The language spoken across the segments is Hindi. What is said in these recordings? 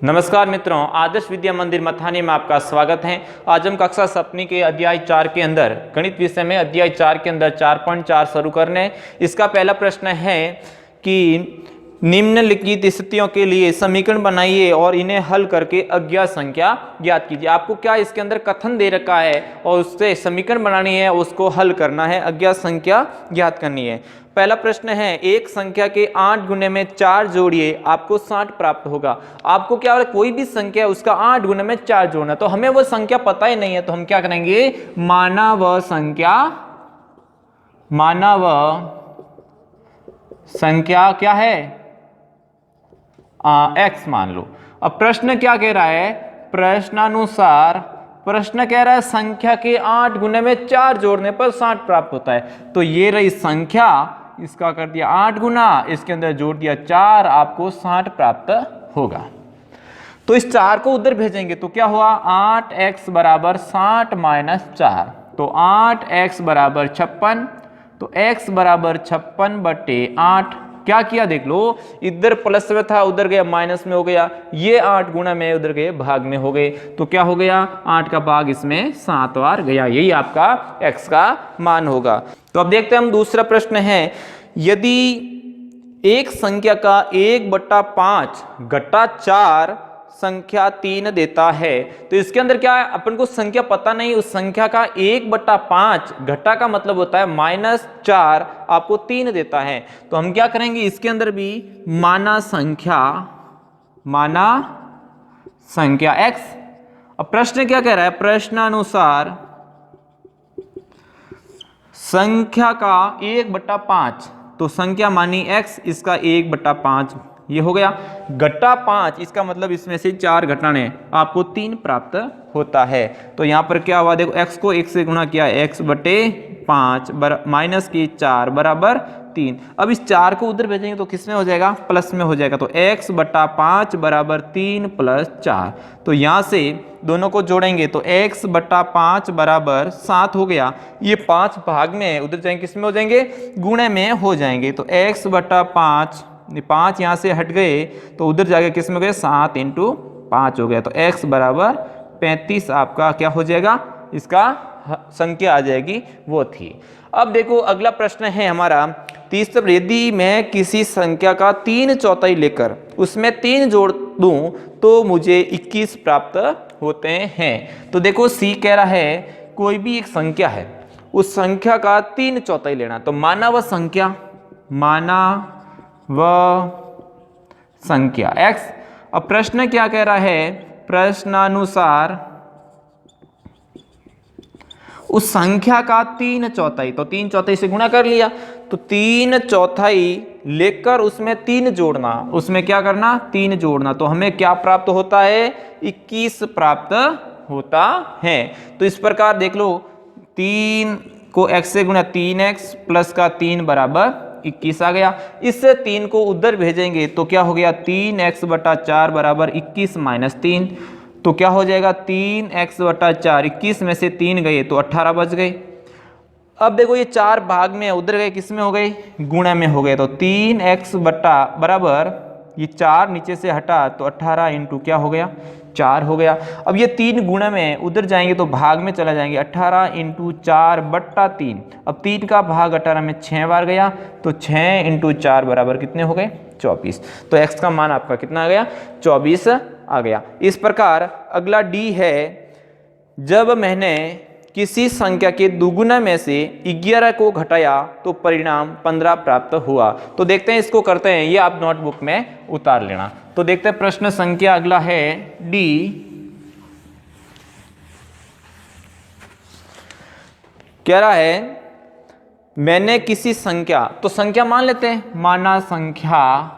नमस्कार मित्रों, आदर्श विद्या मंदिर मथानी में आपका स्वागत है। आज हम कक्षा 7वीं के अध्याय 4 के अंदर गणित विषय में अध्याय 4 के अंदर 4.4 शुरू करने। इसका पहला प्रश्न है कि निम्नलिखित स्थितियों के लिए समीकरण बनाइए और इन्हें हल करके अज्ञात संख्या ज्ञात कीजिए। आपको क्या इसके अंदर कथन दे रखा है और उससे समीकरण बनानी है, उसको हल करना है, अज्ञात संख्या ज्ञात करनी है। पहला प्रश्न है, एक संख्या के 8 गुणे में 4 जोड़िए, आपको 60 प्राप्त होगा। आपको क्या हो, कोई भी संख्या है उसका 8 गुणे में 4 जोड़ना, तो हमें वो संख्या पता ही नहीं है, तो हम क्या करेंगे, माना वह संख्या क्या है, x मान लो। अब प्रश्न क्या कह रहा है, प्रश्नानुसार प्रश्न कह रहा है संख्या के 8 गुणे में 4 जोड़ने पर 60 प्राप्त होता है। तो ये रही संख्या, इसका कर दिया 8 गुना, इसके अंदर जोड़ दिया 4, आपको 60 प्राप्त होगा। तो इस 4 को उधर भेजेंगे तो क्या हुआ, 8x बराबर 60 माइनस 4, तो 8x बराबर 56, तो x बराबर 56/8। क्या किया देख लो, इधर प्लस में था उधर गया माइनस में हो गया, ये 8 गुना में उधर गए भाग में हो गए, तो क्या हो गया, 8 का भाग इसमें 7 बार गया, यही आपका x का मान होगा। तो अब देखते हैं हम दूसरा प्रश्न है, यदि एक संख्या का 1/5 घटा 4 संख्या 3 देता है, तो इसके अंदर क्या है, अपन को संख्या पता नहीं, उस संख्या का 1/5 घटा का मतलब होता है -4, आपको 3 देता है। तो हम क्या करेंगे, इसके अंदर भी माना संख्या x। अब प्रश्न क्या कह रहा है, प्रश्नानुसार संख्या का 1/5, तो संख्या मानी x, इसका 1/5 ये हो गया, घटा 5, इसका मतलब इसमें से 4 घटाने, आपको 3 प्राप्त होता है। तो यहाँ पर क्या हुआ, देखो x को 1 से गुणा किया, x/5 माइनस की 4 बराबर 3। अब इस 4 को उधर भेजेंगे तो किस में हो जाएगा, प्लस में हो जाएगा, तो x/5 बराबर 3 + 4। तो यहाँ से दोनों को जोड़ेंगे तो x/5 बराबर 7 हो गया, ये 5 भाग में उधर जाएंगे, किस में हो जाएंगे, गुणे में हो जाएंगे, तो x/5, 5 यहाँ से हट गए तो उधर जाके किस में हो गए, 7 × 5 हो गया, तो x बराबर 35 आपका क्या हो जाएगा, इसका संख्या आ जाएगी, वो थी। अब देखो अगला प्रश्न है हमारा तीसरा, यदि मैं किसी संख्या का 3/4 लेकर उसमें 3 जोड़ दूं तो मुझे 21 प्राप्त होते हैं। तो देखो C कह रहा है कोई भी एक संख्या है, उस संख्या का 3/4 लेना, तो माना वह संख्या x। अब प्रश्न क्या कह रहा है, प्रश्नानुसार उस संख्या का 3/4, तो 3/4 से गुणा कर लिया, तो 3/4 लेकर उसमें 3 जोड़ना, उसमें क्या करना, 3 जोड़ना, तो हमें क्या प्राप्त होता है, 21 प्राप्त होता है। तो इस प्रकार देख लो, 3 को x से गुणा, 3x प्लस का 3 बराबर 21 आ गया। इससे 3 को उधर भेजेंगे तो क्या हो गया, 3x/4 बराबर 21 माइनस 3, तो क्या हो जाएगा, 3x/4, 21 में से 3 गए तो 18 बच गए। अब देखो ये 4 भाग में उधर गए, किस में हो गए, गुणा में हो गए, तो 3x बराबर ये 4 नीचे से हटा तो 18 × क्या हो गया, 4 हो गया। अब ये 3 गुणा में उधर जाएंगे तो भाग में चला जाएंगे, 18 × 4/3। अब 3 का भाग 18 में 6 बार गया, तो 6 × 4 बराबर कितने हो गए, 24। तो x का मान आपका कितना आ गया, 24 आ गया। इस प्रकार अगला D है, जब मैंने किसी संख्या के दुगुना में से 11 को घटाया तो परिणाम 15 प्राप्त हुआ। तो देखते हैं, इसको करते हैं, ये आप नोटबुक में उतार लेना। तो देखते हैं प्रश्न संख्या अगला है D, कह रहा है मैंने किसी संख्या, तो संख्या मान लेते हैं, माना संख्या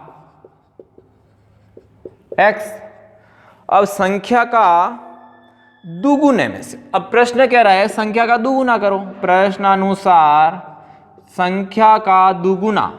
x। अब संख्या का दुगुने में से, अब प्रश्न कह रहा है संख्या का दुगुना करो, प्रश्नानुसार संख्या का दुगुना,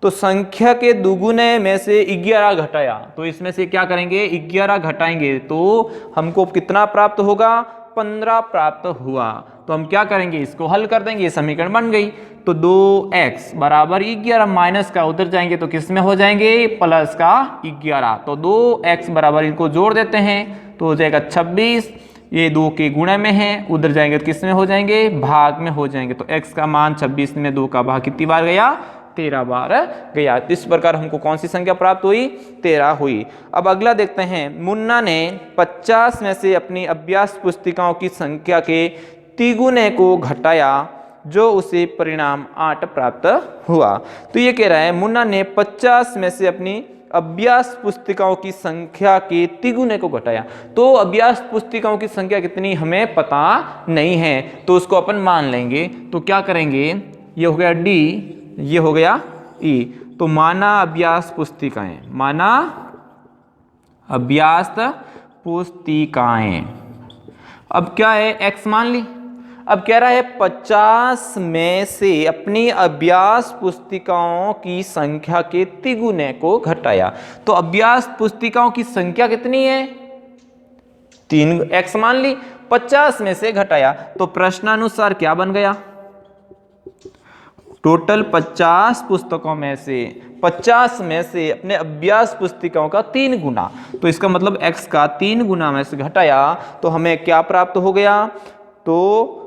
तो संख्या के दुगुने में से 11 घटाया, तो इसमें से क्या करेंगे, 11 घटाएंगे तो हमको कितना प्राप्त होगा, 15 प्राप्त हुआ। तो हम क्या करेंगे, इसको हल कर देंगे, ये समीकरण बन गई। तो 2x बराबर 11, माइनस का उधर जाएंगे तो किस में हो जाएंगे, प्लस का 11। तो 2x बराबर, इनको जोड़ देते हैं तो हो जाएगा 26, ये 2 के गुणे में है, उधर जाएंगे तो किस में हो जाएंगे, भाग में हो जाएंगे। तो x का मान 26 में 2 का भाग कितनी बार गया, 13 बार गया। इस प्रकार हमको कौन सी संख्या प्राप्त हुई, 13 हुई। अब अगला देखते हैं, मुन्ना ने 50 में से अपनी अभ्यास पुस्तिकाओं की संख्या के तिगुने को घटाया, जो उसे परिणाम 8 प्राप्त हुआ। तो ये कह रहा है मुन्ना ने 50 में से अपनी अभ्यास पुस्तिकाओं की संख्या के तिगुने को घटाया। तो अभ्यास पुस्तिकाओं की संख्या कितनी हमें पता नहीं है, तो उसको अपन मान लेंगे। तो क्या करेंगे, ये हो गया डी, ये हो गया ई। तो माना अभ्यास पुस्तिकाएं, माना अभ्यास पुस्तिकाएं। अब क्या है, x मान ली। अब कह रहा है 50 में से अपनी अभ्यास पुस्तिकाओं की संख्या के तिगुने को घटाया। तो अभ्यास पुस्तिकाओं की संख्या कितनी है, 3, x मान ली, 50 में से घटाया। तो प्रश्नानुसार क्या बन गया, टोटल 50 पुस्तकों में से 50 में से अपने अभ्यास पुस्तिकाओं का 3 गुना। तो इसका मतलब x का 3 गुना में से घटाया तो हमें क्या प्राप्त हो गया, तो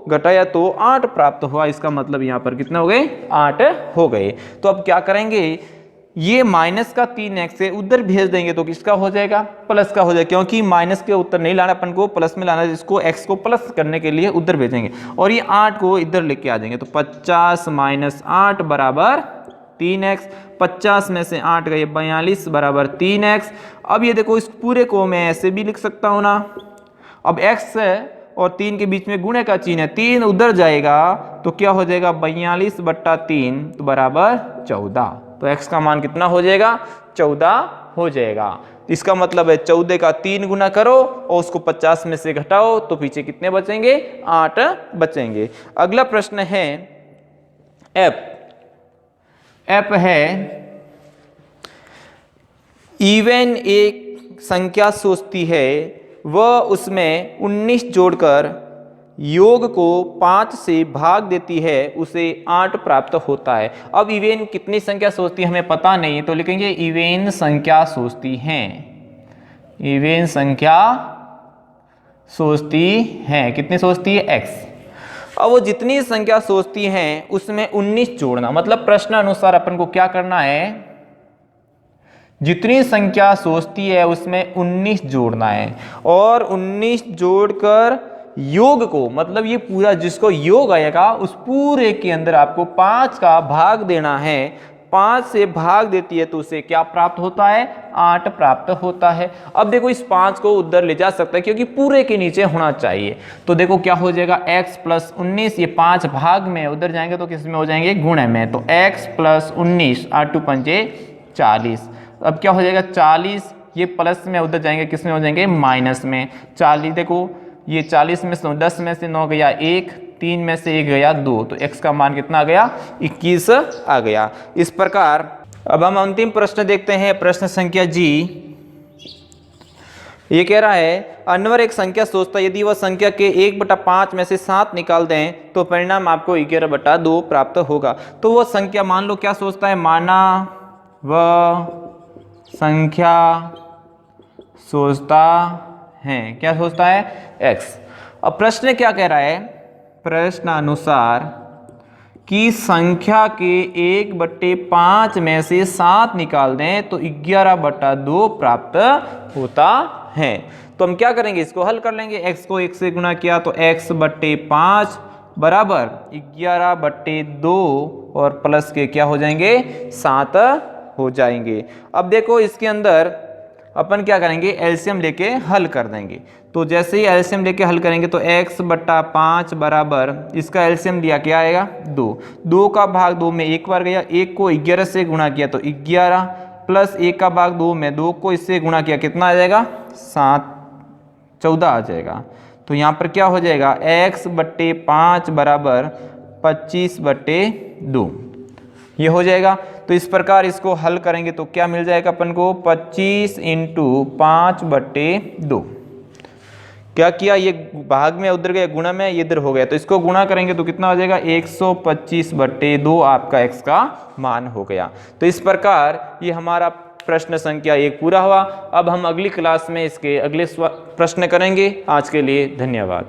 घटाया तो 8 प्राप्त हुआ। इसका मतलब यहाँ पर कितने हो गए, 8 हो गए। तो अब क्या करेंगे, ये माइनस का 3x है उधर भेज देंगे तो किसका हो जाएगा, प्लस का हो जाएगा, क्योंकि माइनस के उत्तर नहीं लाना, अपन को प्लस में लाना है। इसको x को प्लस करने के लिए उधर भेजेंगे और ये 8 को इधर लेके आ जाएंगे। तो 50 माइनस 8 बराबर 3x, 50 में से 8 गए 42 बराबर 3x। अब ये देखो, इस पूरे को मैं ऐसे भी लिख सकता हूँ ना। अब x और 3 के बीच में गुणे का चिन्ह है, 3 उधर जाएगा तो क्या हो जाएगा, 42/3 तो बराबर 14। तो x का मान कितना हो जाएगा, 14 हो जाएगा। इसका मतलब है 14 का 3 गुना करो और उसको 50 में से घटाओ तो पीछे कितने बचेंगे, 8 बचेंगे। अगला प्रश्न है एफ है, इवन एक संख्या सोचती है, वह उसमें 19 जोड़कर योग को 5 से भाग देती है, उसे 8 प्राप्त होता है। अब इवेन कितनी संख्या सोचती है हमें पता नहीं, तो लिखेंगे इवेन संख्या सोचती हैं, इवेन संख्या सोचती हैं। कितनी सोचती है, x। अब वो जितनी संख्या सोचती हैं उसमें 19 जोड़ना, मतलब प्रश्न अनुसार अपन को क्या करना है, जितनी संख्या सोचती है उसमें 19 जोड़ना है और 19 जोड़कर योग को, मतलब ये पूरा जिसको योग आएगा उस पूरे के अंदर आपको 5 का भाग देना है। 5 से भाग देती है तो उसे क्या प्राप्त होता है, 8 प्राप्त होता है। अब देखो, इस 5 को उधर ले जा सकता है क्योंकि पूरे के नीचे होना चाहिए। तो देखो क्या हो जाएगा, x + 19, ये 5 भाग में उधर जाएंगे तो किस में हो जाएंगे, गुणे में। तो x + 19, 8 × 5 = 40। अब क्या हो जाएगा, 40, ये प्लस में उधर जाएंगे किस में हो जाएंगे, माइनस में। 40 देखो, ये 40 में से 10 में से 9 गया 1, 3 में से 1 गया 2, तो x का मान कितना आ गया, 21 आ गया। इस प्रकार अब हम अंतिम प्रश्न देखते हैं, प्रश्न संख्या जी। ये कह रहा है, अनवर एक संख्या सोचता है, यदि वह संख्या के 1/5 में से 7 निकाल दें तो परिणाम आपको 11/2 प्राप्त होगा। तो वह संख्या मान लो क्या सोचता है, माना वह संख्या सोचता है, क्या सोचता है, x। अब प्रश्न क्या कह रहा है, प्रश्न अनुसार कि संख्या के 1/5 में से 7 निकाल दें तो 11/2 प्राप्त होता है। तो हम क्या करेंगे, इसको हल कर लेंगे। x को 1 से गुणा किया तो x/5 बराबर 11/2 और प्लस के क्या हो जाएंगे, 7 हो जाएंगे। अब देखो, इसके अंदर अपन क्या करेंगे, एलसीएम लेके हल कर देंगे। तो जैसे ही एलसीएम लेके हल करेंगे तो x/5 बराबर, इसका एलसीएम लिया क्या आएगा, 2। 2 का भाग 2 में 1 बार गया, 1 को 11 से गुणा किया तो 11, प्लस 1 का भाग 2 में 2 को इससे गुणा किया, कितना आ जाएगा, 7, 14 आ जाएगा। तो यहाँ पर क्या हो जाएगा, x/5 बराबर 25/2, ये हो जाएगा। तो इस प्रकार इसको हल करेंगे तो क्या मिल जाएगा अपन को, 25 × 5/2। क्या किया, ये भाग में उधर गया, गुणा में ये इधर हो गया, तो इसको गुणा करेंगे तो कितना हो जाएगा 125/2 आपका x का मान हो गया। तो इस प्रकार ये हमारा प्रश्न संख्या 1 पूरा हुआ। अब हम अगली क्लास में इसके अगले प्रश्न करेंगे। आज के लिए धन्यवाद।